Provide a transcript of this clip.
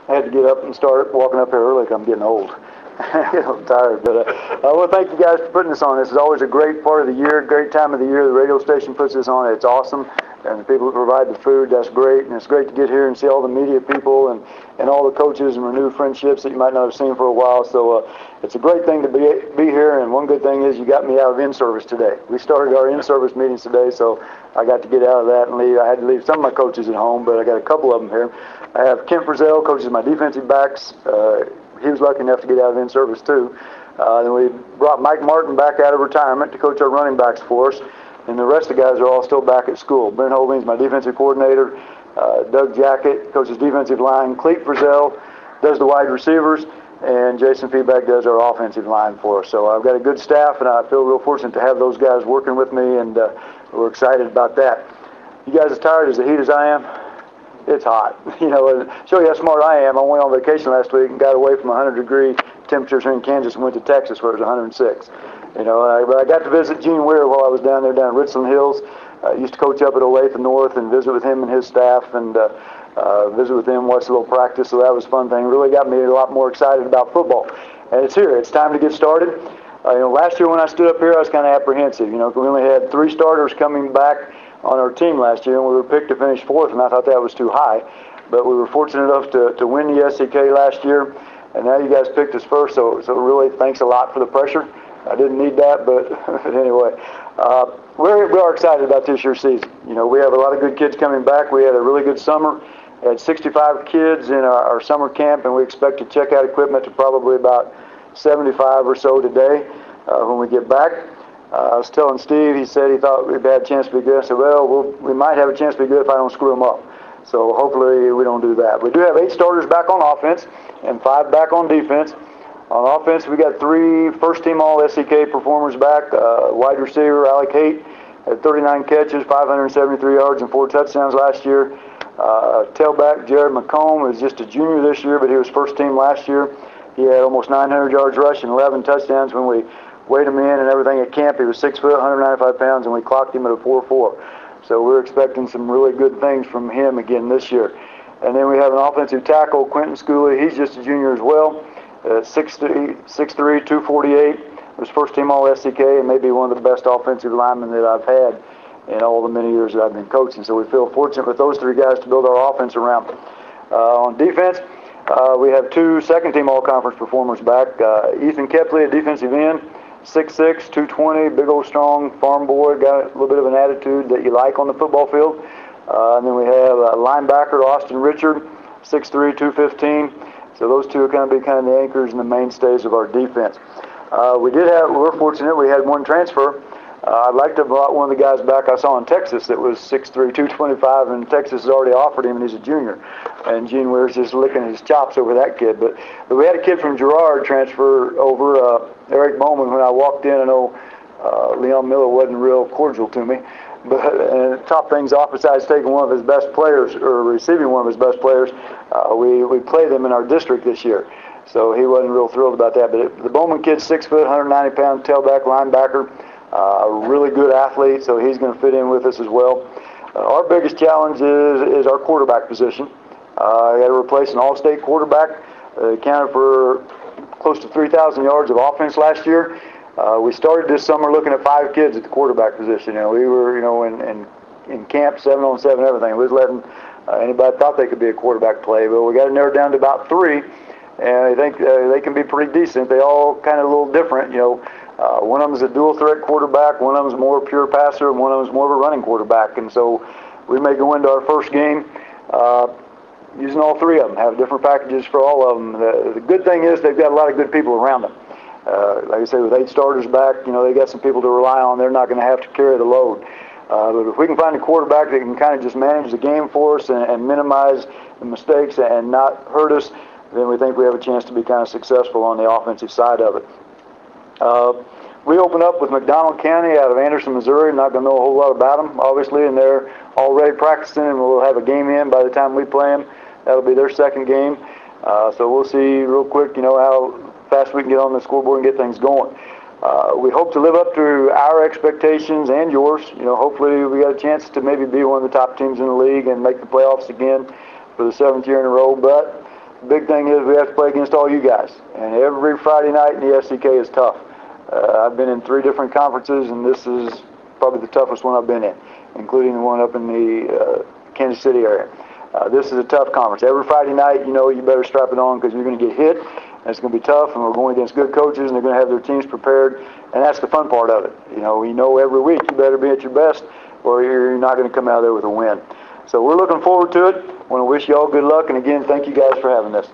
I had to get up and start walking up here early because I'm getting old. I'm tired, but I want to thank you guys for putting this on. This is always a great part of the year, great time of the year. The radio station puts this on. It's awesome, and the people that provide the food, that's great. And it's great to get here and see all the media people and all the coaches and renew friendships that you might not have seen for a while. So it's a great thing to be here. And one good thing is you got me out of in-service today. We started our in-service meetings today, so I got to get out of that and leave. I had to leave some of my coaches at home, but I got a couple of them here. I have Kent Frizzell, coaches my defensive backs. He was lucky enough to get out of in-service too. Then we brought Mike Martin back out of retirement to coach our running backs for us. And the rest of the guys are all still back at school. Brent Holding's my defensive coordinator. Doug Jackett coaches defensive line. Cleet Frizzell does the wide receivers. And Jason Feedback does our offensive line for us. So I've got a good staff, and I feel real fortunate to have those guys working with me, and we're excited about that. You guys as tired as the heat as I am? It's hot. You know, and show you how smart I am. I went on vacation last week and got away from 100-degree temperatures here in Kansas and went to Texas where it was 106. You know, but I got to visit Gene Weir while I was down there down at Richland Hills. I used to coach up at Olathe North and visit with him and his staff and visit with them, watch a little practice. So that was a fun thing. Really got me a lot more excited about football. And it's here. It's time to get started. You know, last year when I stood up here, I was kind of apprehensive. You know, we only had 3 starters coming back on our team last year, and we were picked to finish 4th, and I thought that was too high. But we were fortunate enough to win the SEK last year, and now you guys picked us first, so really thanks a lot for the pressure. I didn't need that, but anyway. We are excited about this year's season. You know, we have a lot of good kids coming back. We had a really good summer. We had 65 kids in our summer camp, and we expect to check out equipment to probably about 75 or so today when we get back. I was telling Steve, he said he thought we'd had a chance to be good. I said, well, we might have a chance to be good if I don't screw them up. So hopefully we don't do that. We do have 8 starters back on offense and 5 back on defense. On offense, we got 3 first-team All-SEK performers back. Wide receiver Alec Haight had 39 catches, 573 yards, and 4 touchdowns last year. Tailback Jared McComb is just a junior this year, but he was first-team last year. He had almost 900 yards rushing, 11 touchdowns when we weighed him in and everything at camp. He was 6 foot, 195 pounds, and we clocked him at a 4.4. So we're expecting some really good things from him again this year. And then we have an offensive tackle, Quentin Schooley. He's just a junior as well. 6'3", 248. Was first-team All-SEK and maybe one of the best offensive linemen that I've had in all the many years that I've been coaching. So we feel fortunate with those 3 guys to build our offense around. On defense, we have 2 second-team All-Conference performers back. Ethan Kepley, a defensive end, 6'6", 220, big old strong farm boy, got a little bit of an attitude that you like on the football field. And then we have linebacker Austin Richard, 6'3", 215. So those 2 are going to be kind of the anchors and the mainstays of our defense. We're fortunate we had 1 transfer. I'd like to have brought one of the guys back I saw in Texas that was 6'3", 225, and Texas has already offered him, and he's a junior. And Gene Weir's just licking his chops over that kid. But we had a kid from Girard transfer over, Eric Bowman. When I walked in, I know Leon Miller wasn't real cordial to me. But top things off, besides taking one of his best players, or receiving one of his best players, we played them in our district this year. So he wasn't real thrilled about that. But the Bowman kid's 6 foot, 190 pound tailback linebacker, a really good athlete, so he's going to fit in with us as well. Our biggest challenge is our quarterback position. I got to replace an all-state quarterback. Accounted for close to 3,000 yards of offense last year. We started this summer looking at 5 kids at the quarterback position. You know, we were, in camp 7-on-7, everything. We was letting anybody thought they could be a quarterback play, but we got to narrow it down to about 3. And I think they can be pretty decent. They all kind of a little different. You know, one of them is a dual threat quarterback. One of them is more pure passer, and one of them is more of a running quarterback. And so we may go into our first game using all 3 of them. Have different packages for all of them. The good thing is they've got a lot of good people around them. Like I say, with 8 starters back, you know, they got some people to rely on. They're not going to have to carry the load. But if we can find a quarterback that can kind of just manage the game for us and minimize the mistakes and not hurt us, then we think we have a chance to be kind of successful on the offensive side of it. We open up with McDonald County out of Anderson, Missouri. Not going to know a whole lot about them, obviously, and they're already practicing, and we'll have a game in by the time we play them. That'll be their second game. So we'll see real quick, you know, how fast we can get on the scoreboard and get things going. We hope to live up to our expectations and yours. You know, hopefully we got a chance to maybe be one of the top teams in the league and make the playoffs again for the 7th year in a row. But big thing is we have to play against all you guys. And every Friday night in the SEK is tough. I've been in 3 different conferences, and this is probably the toughest one I've been in, including the one up in the Kansas City area. This is a tough conference. Every Friday night, you know, you better strap it on because you're going to get hit, and it's going to be tough, and we're going against good coaches, and they're going to have their teams prepared, and that's the fun part of it. You know every week you better be at your best, or you're not going to come out of there with a win. So we're looking forward to it. I want to wish you all good luck, and again, thank you guys for having this.